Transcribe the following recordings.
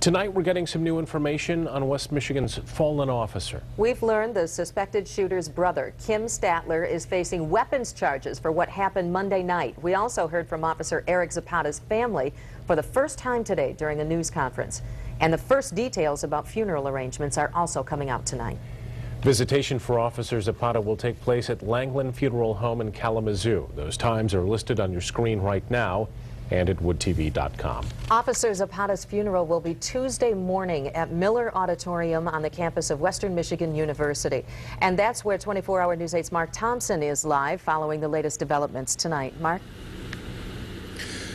Tonight, we're getting some new information on West Michigan's fallen officer. We've learned the suspected shooter's brother, Kim Statler, is facing weapons charges for what happened Monday night. We also heard from Officer Eric Zapata's family for the first time today during a news conference. And the first details about funeral arrangements are also coming out tonight. Visitation for Officer Zapata will take place at Langland Funeral Home in Kalamazoo. Those times are listed on your screen right now and at woodtv.com. Officer Zapata's funeral will be Tuesday morning at Miller Auditorium on the campus of Western Michigan University. And that's where 24-hour News 8's Mark Thompson is live following the latest developments tonight. Mark?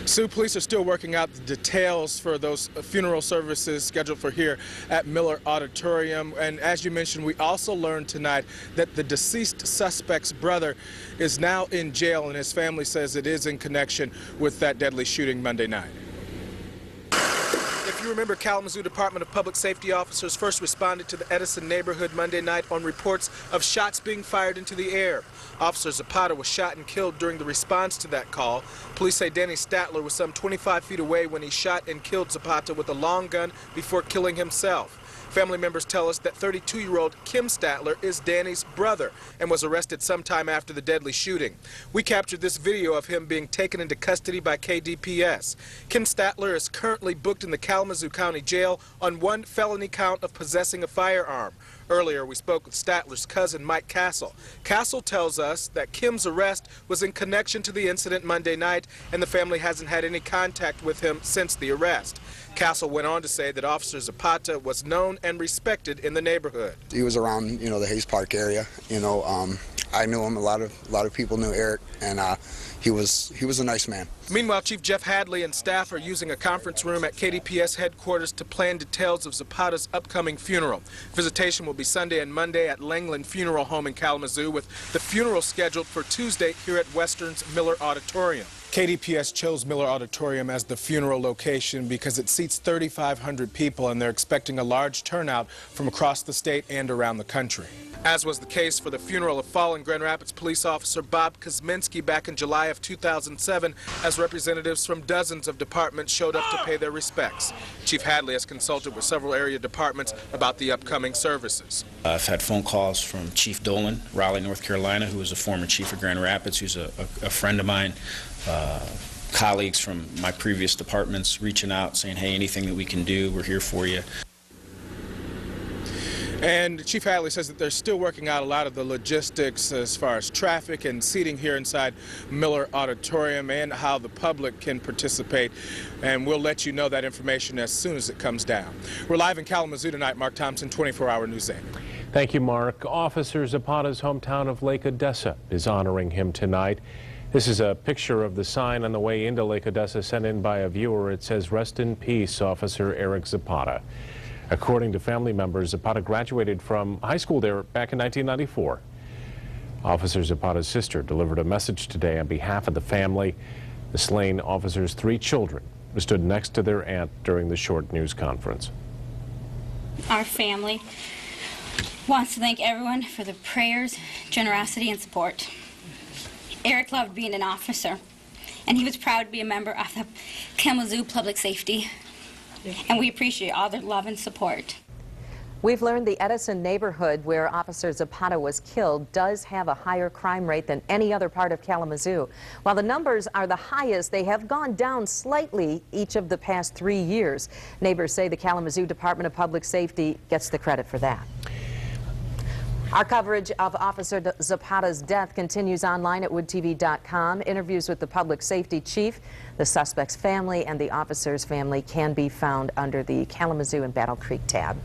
Sue, police are still working out the details for those funeral services scheduled for here at Miller Auditorium. And as you mentioned, we also learned tonight that the deceased suspect's brother is now in jail, and his family says it is in connection with that deadly shooting Monday night. If you remember, Kalamazoo Department of Public Safety officers first responded to the Odessa neighborhood Monday night on reports of shots being fired into the air. Officer Zapata was shot and killed during the response to that call. Police say Danny Statler was some 25 feet away when he shot and killed Zapata with a long gun before killing himself. Family members tell us that 32-year-old Kim Statler is Danny's brother and was arrested sometime after the deadly shooting. We captured this video of him being taken into custody by KDPS. Kim Statler is currently booked in the Kalamazoo County Jail on one felony count of possessing a firearm. Earlier, we spoke with Statler's cousin, Mike Castle. Castle tells us that Kim's arrest was in connection to the incident Monday night, and the family hasn't had any contact with him since the arrest. Castle went on to say that Officer Zapata was known and respected in the neighborhood. He was around, the Hayes Park area. I knew him. A lot of people knew Eric, and he was a nice man. Meanwhile, Chief Jeff Hadley and staff are using a conference room at KDPS headquarters to plan details of Zapata's upcoming funeral. Visitation will be Sunday and Monday at Langland Funeral Home in Kalamazoo, with the funeral scheduled for Tuesday here at Western's Miller Auditorium. KDPS chose Miller Auditorium as the funeral location because it seats 3,500 people, and they're expecting a large turnout from across the state and around the country. As was the case for the funeral of fallen Grand Rapids police officer Bob Kosminski back in July of 2007, as representatives from dozens of departments showed up to pay their respects. Chief Hadley has consulted with several area departments about the upcoming services. I've had phone calls from Chief Dolan, Raleigh, North Carolina, who is a former chief of Grand Rapids, who's a friend of mine. Colleagues from my previous departments reaching out saying, hey, anything that we can do, we're here for you. And Chief Hadley says that they're still working out a lot of the logistics as far as traffic and seating here inside Miller Auditorium and how the public can participate. And we'll let you know that information as soon as it comes down. We're live in Kalamazoo tonight. Mark Thompson, 24-hour News 8. Thank you, Mark. Officer Zapata's hometown of Lake Odessa is honoring him tonight. This is a picture of the sign on the way into Lake Odessa sent in by a viewer. It says, "Rest in peace, Officer Eric Zapata." According to family members, Zapata graduated from high school there back in 1994. Officer Zapata's sister delivered a message today on behalf of the family. The slain officer's 3 children stood next to their aunt during the short news conference. Our family wants to thank everyone for the prayers, generosity, and support. Eric loved being an officer, and he was proud to be a member of the Kalamazoo Public Safety, and we appreciate all their love and support. We've learned the Odessa neighborhood where Officer Zapata was killed does have a higher crime rate than any other part of Kalamazoo. While the numbers are the highest, they have gone down slightly each of the past 3 years. Neighbors say the Kalamazoo Department of Public Safety gets the credit for that. Our coverage of Officer Zapata's death continues online at woodtv.com. Interviews with the public safety chief, the suspect's family, and the officer's family can be found under the Kalamazoo and Battle Creek tab.